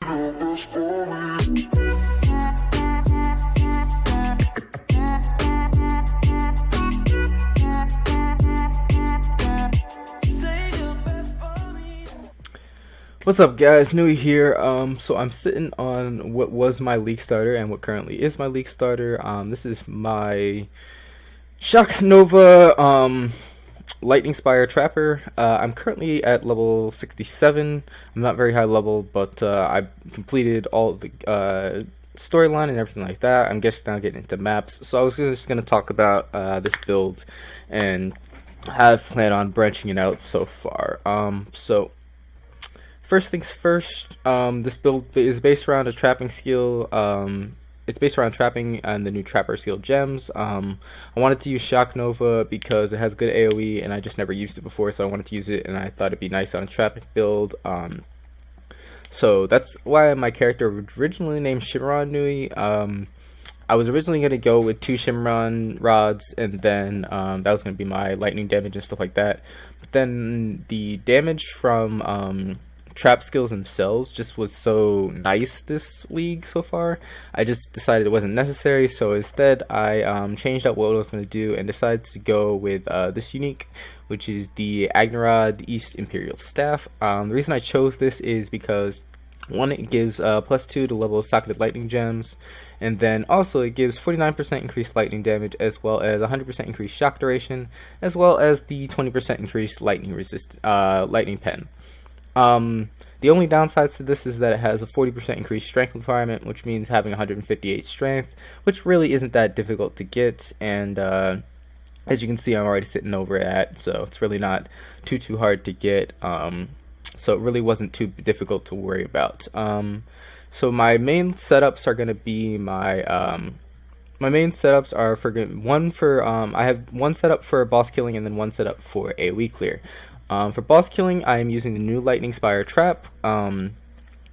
What's up, guys? Nuie here. So I'm sitting on what was my league starter and what currently is my league starter. This is my Shock Nova Lightning Spire Trapper. I'm currently at level 67. I'm not very high level, but I completed all the storyline and everything like that. I'm just now getting into maps. So I was just going to talk about this build and how I've planned on branching it out so far. First things first, this build is based around a trapping skill. It's based around trapping and the new trapper skill gems. I wanted to use Shock Nova because it has good AoE and I just never used it before, so I wanted to use it and I thought it'd be nice on a trapping build. So that's why my character originally named Shimmeron Nuie. I was originally going to go with 2 Shimmeron rods, and then that was going to be my lightning damage and stuff like that. But then the damage from trap skills themselves just was so nice this league so far, I just decided it wasn't necessary. So instead I changed up what I was going to do and decided to go with this unique, which is the Agnerod East Imperial Staff. The reason I chose this is because, one, it gives +2 to level of socketed lightning gems, and then also it gives 49% increased lightning damage, as well as 100% increased shock duration, as well as the 20% increased lightning lightning pen. The only downsides to this is that it has a 40% increased strength requirement, which means having 158 strength, which really isn't that difficult to get, and as you can see, I'm already sitting over at, so it's really not too hard to get, so it really wasn't too difficult to worry about. So my main setups are going to be my main setups are I have one setup for boss killing and then one setup for AoE clear. For boss killing, I am using the new Lightning Spire Trap,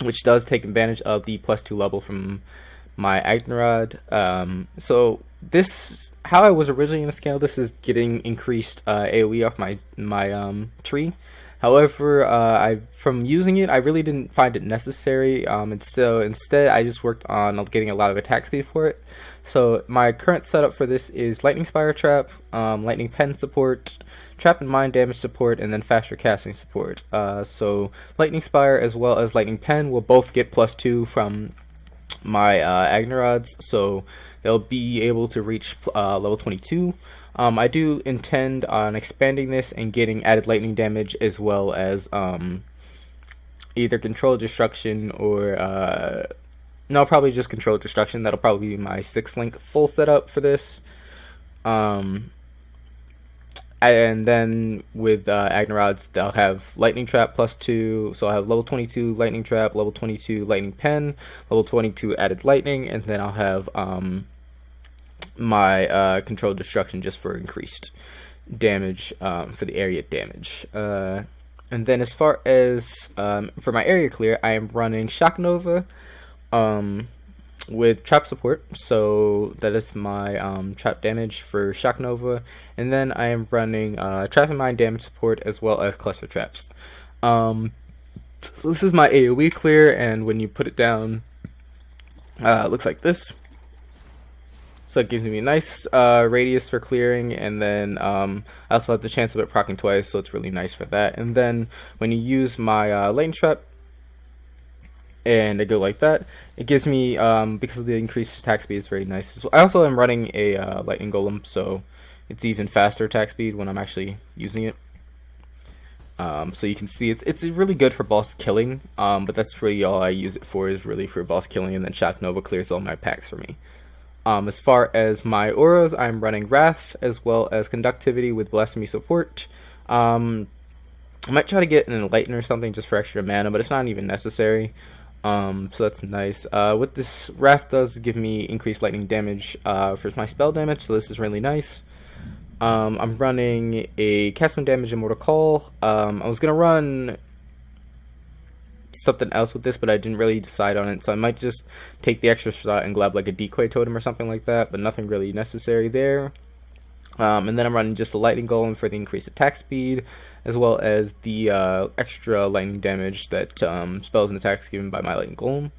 which does take advantage of the +2 level from my Agnerod. So this, how I was originally going to scale this, is getting increased AoE off my tree. However, from using it, I really didn't find it necessary, and so instead I just worked on getting a lot of attack speed for it. So my current setup for this is Lightning Spire Trap, Lightning Pen support, Trap and Mine damage support, and then faster casting support. So Lightning Spire as well as Lightning Pen will both get +2 from my Agnerods, so they'll be able to reach level 22. I do intend on expanding this and getting added lightning damage, as well as either control destruction or no, probably just control destruction. That'll probably be my 6-link full setup for this. And then with Agnerods, they'll have Lightning Trap +2, so I'll have level 22 Lightning Trap, level 22 Lightning Pen, level 22 added Lightning, and then I'll have my control destruction just for increased damage for the area damage. And then as far as for my area clear, I am running Shock Nova with trap support, so that is my trap damage for Shock Nova, and then I am running trap and mine damage support as well as cluster traps. So this is my AoE clear, and when you put it down, it looks like this. So it gives me a nice radius for clearing, and then I also have the chance of it proccing twice, so it's really nice for that. And then when you use my lightning trap and I go like that, it gives me, because of the increased attack speed, it's very nice. I also am running a lightning golem, so it's even faster attack speed when I'm actually using it. So you can see it's really good for boss killing, but that's really all I use it for, is really for boss killing, and then Shock Nova clears all my packs for me. As far as my auras, I'm running Wrath as well as Conductivity with Blasphemy support. I might try to get an Enlighten or something just for extra mana, but it's not even necessary. So that's nice. What this Wrath does give me increased lightning damage for my spell damage, so this is really nice. I'm running a Cast One Damage Immortal Call. I was gonna run something else with this, but I didn't really decide on it, so I might just take the extra shot and grab like a decoy totem or something like that, but nothing really necessary there. And then I'm running just the lightning golem for the increased attack speed, as well as the extra lightning damage that spells and attacks given by my lightning golem.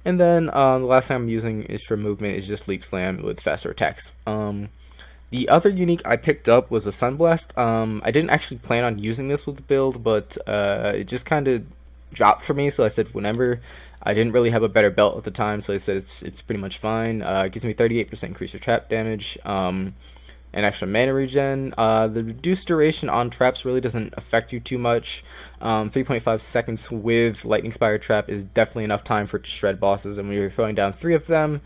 And then the last thing I'm using is for movement is just leap slam with faster attacks. The other unique I picked up was a sunblast. I didn't actually plan on using this with the build, but it just kind of dropped for me, so I said whenever. I didn't really have a better belt at the time, so I said it's pretty much fine. It gives me 38% increase of trap damage, and extra mana regen. The reduced duration on traps really doesn't affect you too much. 3.5 seconds with Lightning Spire trap is definitely enough time for it to shred bosses, and when you're throwing down 3 of them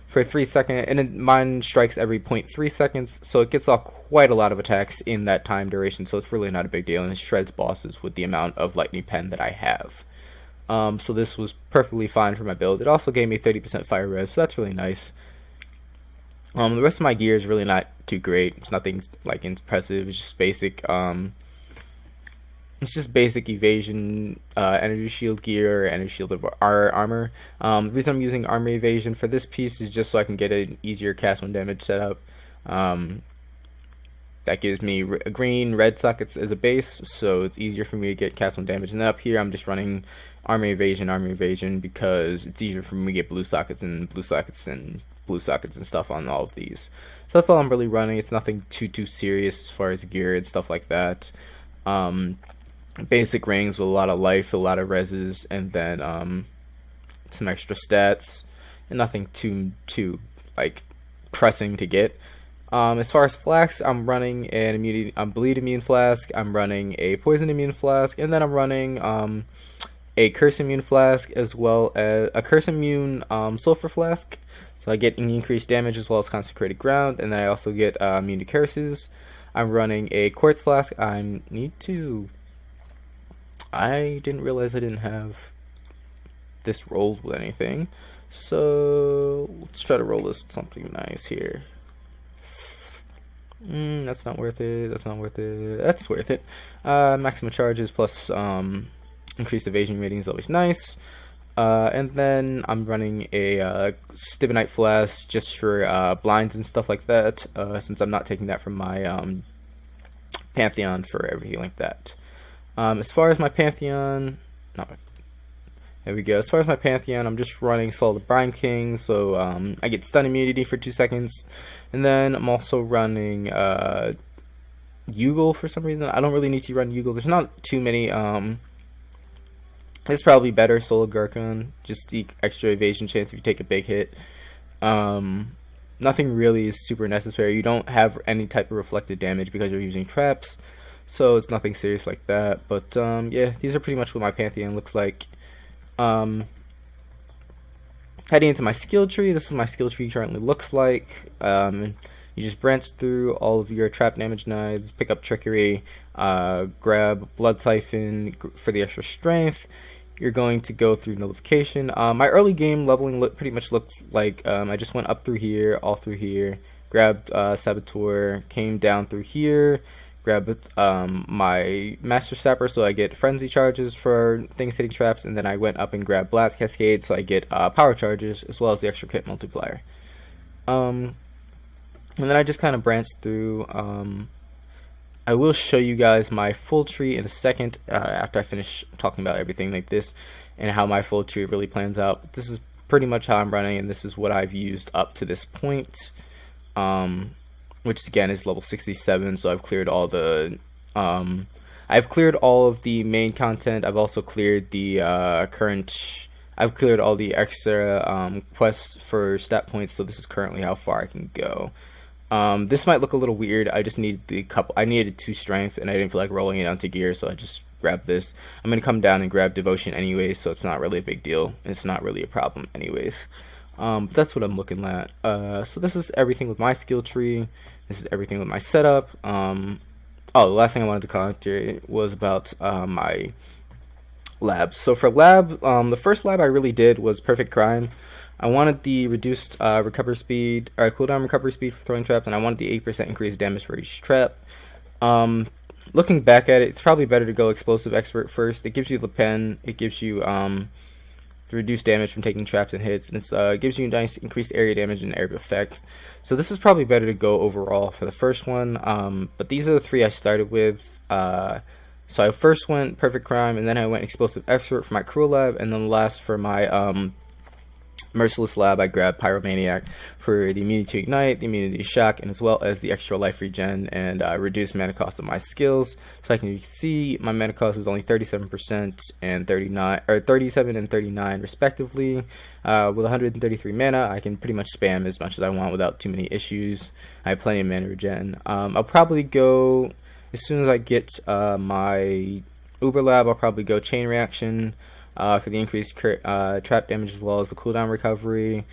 for 3 seconds, and mine strikes every 0.3 seconds, so it gets off quite a lot of attacks in that time duration, so it's really not a big deal, and it shreds bosses with the amount of Lightning Pen that I have. So this was perfectly fine for my build. It also gave me 30% fire res, so that's really nice. The rest of my gear is really not too great. It's nothing like impressive. It's just basic. It's just basic evasion, energy shield gear, energy shield of armor. The reason I'm using armor evasion for this piece is just so I can get an easier cast 1 damage setup. That gives me green, red sockets as a base, so it's easier for me to get cast 1 damage. And then up here, I'm just running armor evasion, because it's easier for me to get blue sockets and blue sockets and stuff on all of these. So that's all I'm really running. It's nothing too serious as far as gear and stuff like that. Basic rings with a lot of life, a lot of reses, and then some extra stats, and nothing too like pressing to get. As far as flasks, I'm running an bleed immune flask, I'm running a poison immune flask, and then I'm running a curse immune flask, as well as a curse immune sulfur flask. So I get increased damage as well as consecrated ground, and then I also get immune to curses. I'm running a quartz flask. I didn't realize I didn't have this rolled with anything. So let's try to roll this with something nice here. That's not worth it. That's not worth it. That's worth it. Maximum charges plus increased evasion rating is always nice. And then I'm running a Stibonite flask just for blinds and stuff like that, since I'm not taking that from my Pantheon for everything like that. As far as my Pantheon, there we go. As far as my Pantheon, I'm just running Soul of the Brine King, so I get stun immunity for 2 seconds. And then I'm also running Yugle for some reason. I don't really need to run Yugle. There's not too many. It's probably better Soul of Garkon, just the extra evasion chance if you take a big hit. Nothing really is super necessary. You don't have any type of reflected damage because you're using traps, so it's nothing serious like that. But yeah, these are pretty much what my Pantheon looks like. Heading into my skill tree, this is what my skill tree currently looks like. You just branch through all of your trap damage knives, pick up trickery, grab blood siphon for the extra strength. You're going to go through nullification. My early game leveling pretty much looked like I just went up through here, all through here, grabbed Saboteur, came down through here, grabbed my Master Sapper so I get frenzy charges for things hitting traps, and then I went up and grabbed Blast Cascade so I get power charges as well as the extra crit multiplier. And then I just kind of branched through. I will show you guys my full tree in a second after I finish talking about everything like this and how my full tree really plans out. But this is pretty much how I'm running, and this is what I've used up to this point, which again is level 67. So I've cleared all the I've cleared all of the main content. I've also cleared the I've cleared all the extra quests for stat points. So this is currently how far I can go. This might look a little weird. I just needed I needed 2 strength, and I didn't feel like rolling it onto gear, so I just grabbed this. I'm gonna come down and grab devotion anyways, so it's not really a big deal. It's not really a problem anyways. But that's what I'm looking at. So this is everything with my skill tree. This is everything with my setup. Oh, the last thing I wanted to comment here was about my labs. So for lab, the first lab I really did was Perfect Crime. I wanted the reduced recovery speed, or cooldown recovery speed for throwing traps, and I wanted the 8% increased damage for each trap. Looking back at it, it's probably better to go Explosive Expert first. It gives you the pen, it gives you reduce damage from taking traps and hits, and it gives you nice increased area damage and area effect. So this is probably better to go overall for the first one, but these are the 3 I started with. So I first went Perfect Crime, and then I went Explosive Expert for my Cruel Lab, and then last for my Merciless Lab, I grabbed Pyromaniac for the immunity to ignite, the immunity to shock, and as well as the extra life regen and reduced mana cost of my skills. So you can see my mana cost is only 37% and 37 and 39 respectively. With 133 mana, I can pretty much spam as much as I want without too many issues. I have plenty of mana regen. I'll probably go as soon as I get my Uber Lab. I'll probably go Chain Reaction. For the increased trap damage, as well as the cooldown recovery,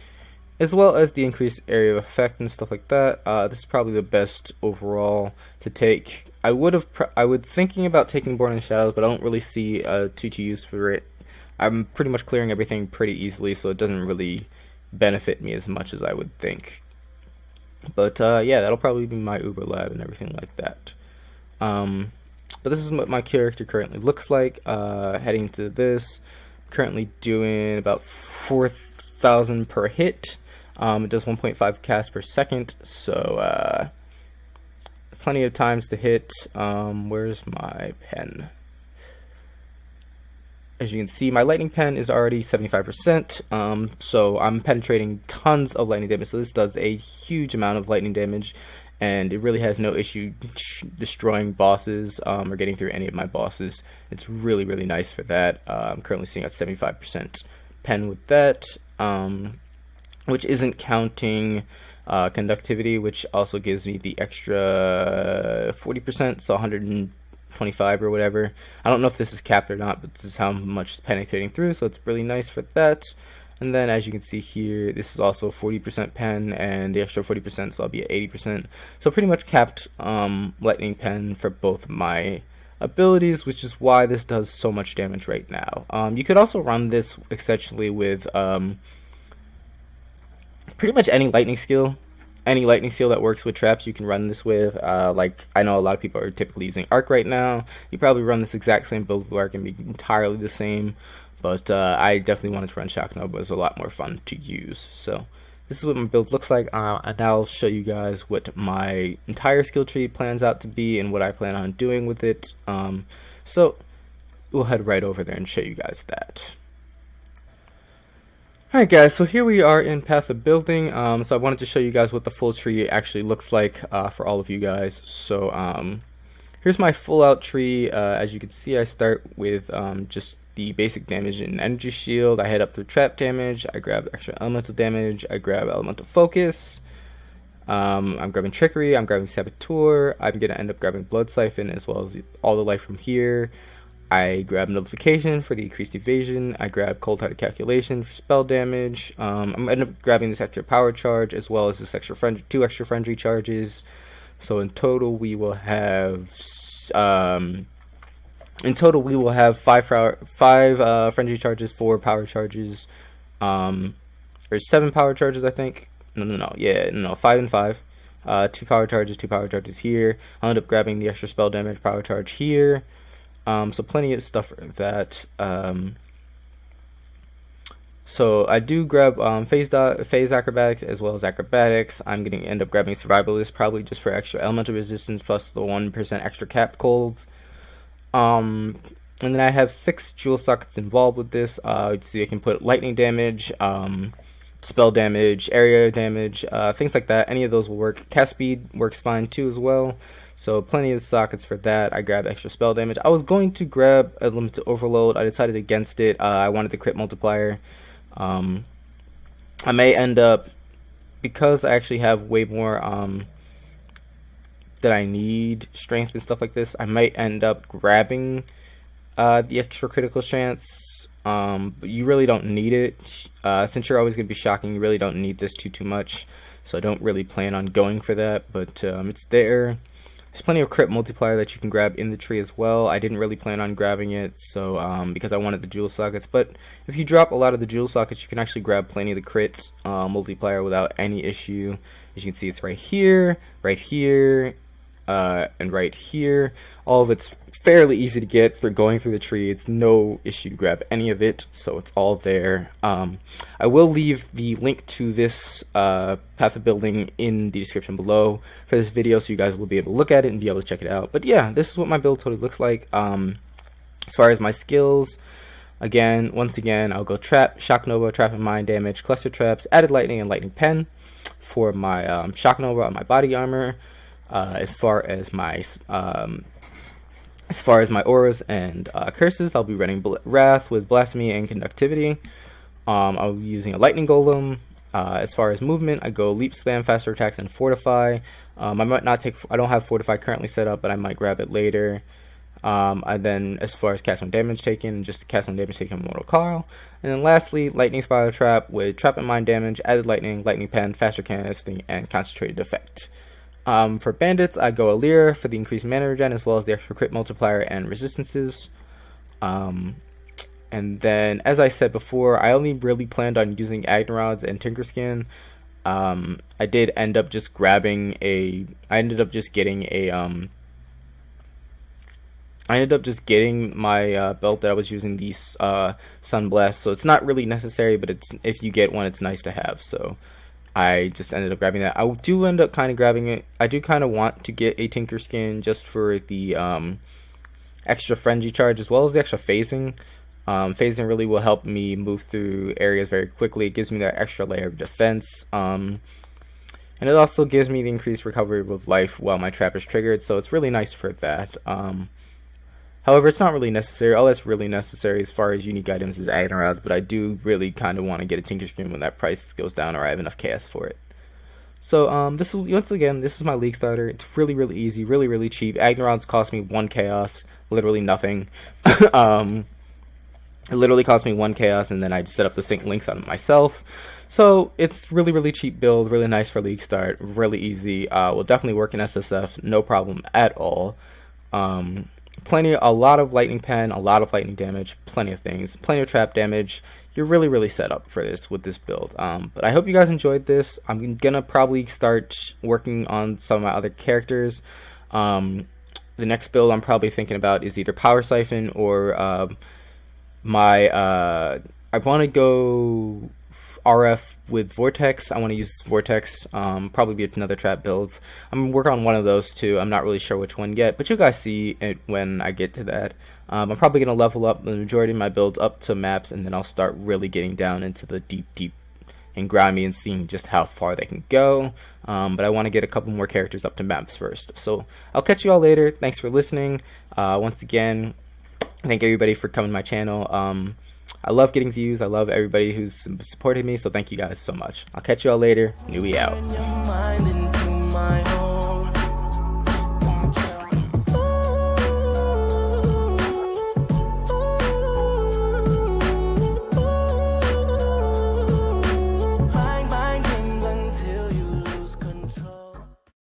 as well as the increased area of effect and stuff like that. This is probably the best overall to take. I would thinking about taking Born in the Shadows, but I don't really see too use for it. I'm pretty much clearing everything pretty easily, so it doesn't really benefit me as much as I would think. But yeah, that'll probably be my Uber Lab and everything like that. But this is what my character currently looks like. Heading to this, currently doing about 4,000 per hit. It does 1.5 casts per second, so plenty of times to hit. Where's my pen? As you can see, my lightning pen is already 75%, so I'm penetrating tons of lightning damage. So this does a huge amount of lightning damage, and it really has no issue destroying bosses or getting through any of my bosses. It's really, really nice for that. I'm currently seeing at 75% pen with that, which isn't counting conductivity, which also gives me the extra 40%, so 125 or whatever. I don't know if this is capped or not, but this is how much is penetrating through, so it's really nice for that. And then, as you can see here, this is also 40% pen, and the extra 40%, so I'll be at 80%. So pretty much capped lightning pen for both my abilities, which is why this does so much damage right now. You could also run this essentially with pretty much any lightning skill. Any lightning skill that works with traps, you can run this with. Like, I know a lot of people are typically using Arc right now. You probably run this exact same build with Arc and be entirely the same. But I definitely wanted to run Shock Nova. It was a lot more fun to use. So this is what my build looks like. And now I'll show you guys what my entire skill tree plans out to be and what I plan on doing with it. So we'll head right over there and show you guys that. Alright guys, so here we are in Path of Building. So I wanted to show you guys what the full tree actually looks like for all of you guys. So here's my full out tree. As you can see, I start with just the basic damage and energy shield. I head up through trap damage. I grab extra elemental damage. I grab elemental focus. I'm grabbing trickery. I'm grabbing saboteur. I'm gonna end up grabbing blood siphon as well as all the life from here. I grab notification for the increased evasion. I grab cold-hearted calculation for spell damage. I'm end up grabbing this extra power charge as well as this extra two extra frenzy charges. So in total we will have five frenzy charges, 4 power charges, or 7 power charges, I think. No, 5 and 5. 2 power charges here. I'll end up grabbing the extra spell damage power charge here. So plenty of stuff for that. So I do grab phase acrobatics as well as acrobatics. I'm going to end up grabbing survivalist probably just for extra elemental resistance plus the 1% extra capped colds. And then I have 6 jewel sockets involved with this. So you can put lightning damage, spell damage, area damage, things like that. Any of those will work. Cast speed works fine too as well. So plenty of sockets for that. I grabbed extra spell damage. I was going to grab a limited overload. I decided against it. I wanted the crit multiplier. I may end up, because I actually have way more that I need strength and stuff like this, I might end up grabbing the extra critical chance. But you really don't need it. Since you're always going to be shocking, you really don't need this too much. So I don't really plan on going for that, but it's there. There's plenty of crit multiplier that you can grab in the tree as well. I didn't really plan on grabbing it, so because I wanted the jewel sockets. But if you drop a lot of the jewel sockets, you can actually grab plenty of the crit multiplier without any issue. As you can see, it's right here, and right here. All of it's fairly easy to get for going through the tree. It's no issue to grab any of it, so it's all there. I will leave the link to this path of building in the description below for this video, so you guys will be able to look at it and be able to check it out. But yeah, this is what my build totally looks like. As far as my skills, once again, I'll go Trap, Shock Nova, Trap and Mind Damage, Cluster Traps, Added Lightning, and Lightning Pen for my Shock Nova on my body armor. As far as my auras and curses, I'll be running Wrath with Blasphemy and Conductivity. I'll be using a Lightning Golem. As far as movement, I go Leap, Slam, Faster Attacks, and Fortify. I might not take. I don't have Fortify currently set up, but I might grab it later. And then as far as cast on damage taken, just cast on damage taken Mortal Coil. And then lastly, Lightning Spiral Trap with Trap and Mind Damage, Added Lightning, Lightning Pen, Faster Canistering, and Concentrated Effect. For bandits, I go Allure for the increased mana regen as well as the extra crit multiplier and resistances. And then, as I said before, I only really planned on using Agnarods and Tinkerskin. I did end up just grabbing a. I ended up just getting my belt that I was using, these Sunblast. So it's not really necessary, but it's, if you get one, it's nice to have. So I just ended up grabbing that. I do end up kind of grabbing it. I do kind of want to get a Tinkerskin just for the extra frenzy charge as well as the extra phasing. Phasing really will help me move through areas very quickly. It gives me that extra layer of defense. And it also gives me the increased recovery of life while my trap is triggered. So it's really nice for that. However, it's not really necessary. All that's really necessary as far as unique items is Agnarods, but I do really kind of want to get a Tinkerskin when that price goes down or I have enough chaos for it. So this is, once again, this is my League starter. It's really, really easy, really, really cheap. Agnarods cost me 1 chaos, literally nothing. It literally cost me 1 chaos, and then I just set up the sync links on it myself. So it's really, really cheap build, really nice for League start, really easy. Will definitely work in SSF, no problem at all. A lot of lightning pen, a lot of lightning damage, plenty of things, plenty of trap damage. You're really, really set up for this with this build. But I hope you guys enjoyed this. I'm gonna probably start working on some of my other characters. The next build I'm probably thinking about is either Power Siphon or I want to go RF with Vortex. I want to use Vortex, probably be another trap build. I'm going to work on one of those two. I'm not really sure which one yet, but you guys see it when I get to that. I'm probably going to level up the majority of my builds up to maps, and then I'll start really getting down into the deep and grimy and seeing just how far they can go. But I want to get a couple more characters up to maps first. So I'll catch you all later. Thanks for listening. Once again, thank everybody for coming to my channel. I love getting views. I love everybody who's supported me, so thank you guys so much. I'll catch you all later. Nuie out.